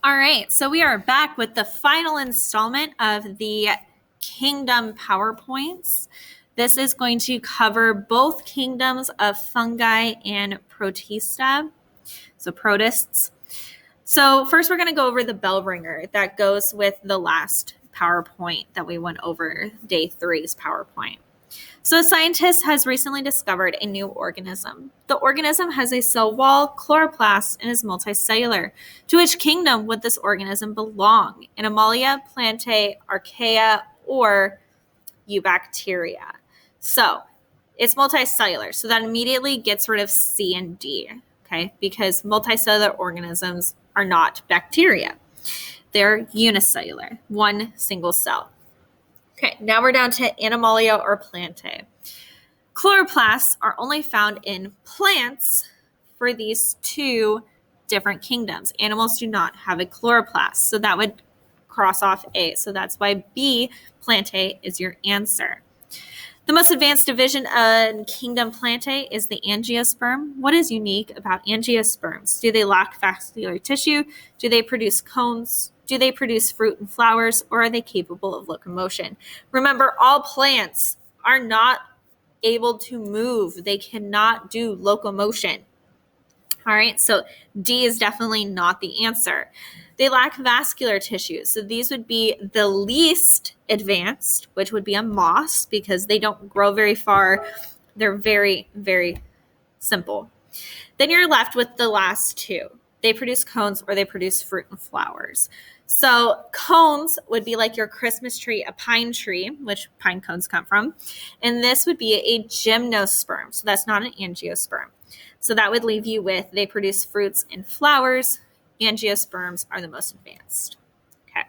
All right, so we are back with the final installment of the Kingdom PowerPoints. This is going to cover both kingdoms of fungi and protista, so protists. So first we're going to go over the bell ringer that goes with the last PowerPoint that we went over, day 3's PowerPoint. So a scientist has recently discovered a new organism. The organism has a cell wall, chloroplast, and is multicellular. To which kingdom would this organism belong? Animalia, Plantae, Archaea, or Eubacteria? So it's multicellular, so that immediately gets rid of C and D, okay? Because multicellular organisms are not bacteria. They're unicellular, one single cell. Okay, now we're down to Animalia or Plantae. Chloroplasts are only found in plants for these two different kingdoms. Animals do not have a chloroplast, so that would cross off A. So that's why B, Plantae, is your answer. The most advanced division in Kingdom Plantae is the angiosperm. What is unique about angiosperms? Do they lack vascular tissue? Do they produce cones? Do they produce fruit and flowers, or are they capable of locomotion? Remember, all plants are not able to move. They cannot do locomotion. All right, so D is definitely not the answer. They lack vascular tissue. So these would be the least advanced, which would be a moss because they don't grow very far. They're very, very simple. Then you're left with the last two. They produce cones or they produce fruit and flowers. So cones would be like your Christmas tree, a pine tree, which pine cones come from. And this would be a gymnosperm. So that's not an angiosperm. So that would leave you with they produce fruits and flowers. Angiosperms are the most advanced. Okay.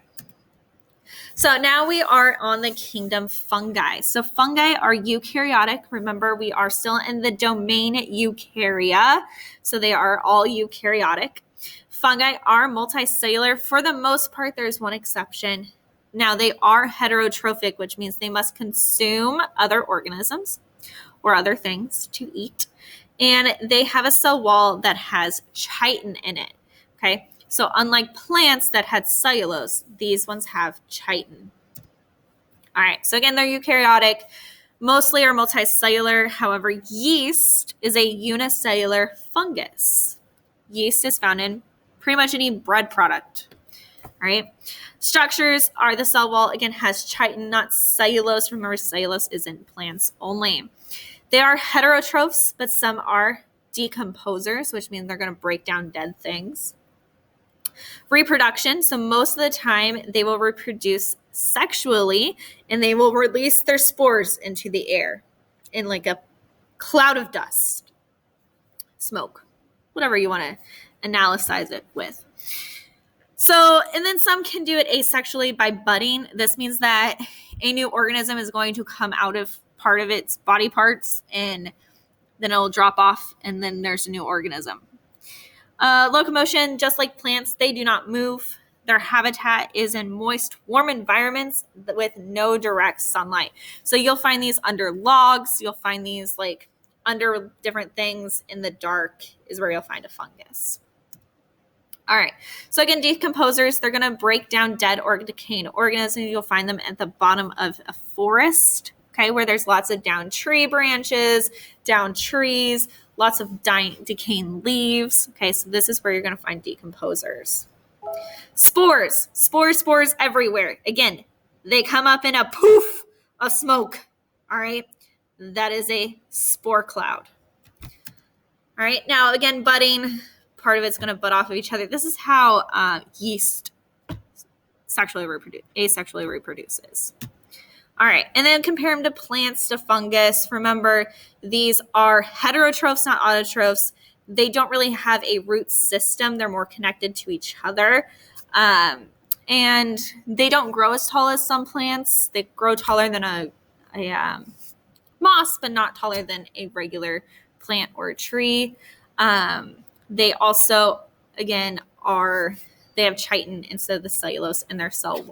So now we are on the kingdom fungi. So fungi are eukaryotic. Remember, we are still in the domain eukarya. So they are all eukaryotic. Fungi are multicellular. For the most part, there's one exception. Now, they are heterotrophic, which means they must consume other organisms or other things to eat. And they have a cell wall that has chitin in it, okay? So unlike plants that had cellulose, these ones have chitin. All right, so again, they're eukaryotic, mostly are multicellular. However, yeast is a unicellular fungus. Yeast is found in pretty much any bread product, all right? Structures are the cell wall, again, has chitin, not cellulose. Remember, cellulose is in plants only. They are heterotrophs, but some are decomposers, which means they're going to break down dead things. Reproduction, so most of the time they will reproduce sexually and they will release their spores into the air in like a cloud of dust, smoke, whatever you want to analyze it with. So, and then some can do it asexually by budding. This means that a new organism is going to come out of part of its body parts and then it'll drop off and then there's a new organism. Locomotion, just like plants, they do not move. Their habitat is in moist, warm environments with no direct sunlight. So you'll find these under logs. You'll find these like under different things in the dark is where you'll find a fungus. All right. So again, decomposers, they're going to break down dead or decaying organisms. You'll find them at the bottom of a forest, okay, where there's lots of down tree branches, down trees, lots of decaying leaves. Okay, so this is where you're going to find decomposers. Spores everywhere. Again, they come up in a poof of smoke. All right, that is a spore cloud. All right, now again, budding, part of it's going to bud off of each other. This is how yeast asexually reproduces. All right, and then compare them to plants, to fungus. Remember, these are heterotrophs, not autotrophs. They don't really have a root system. They're more connected to each other. And they don't grow as tall as some plants. They grow taller than a moss, but not taller than a regular plant or a tree. They also, again, they have chitin instead of the cellulose in their cell wall.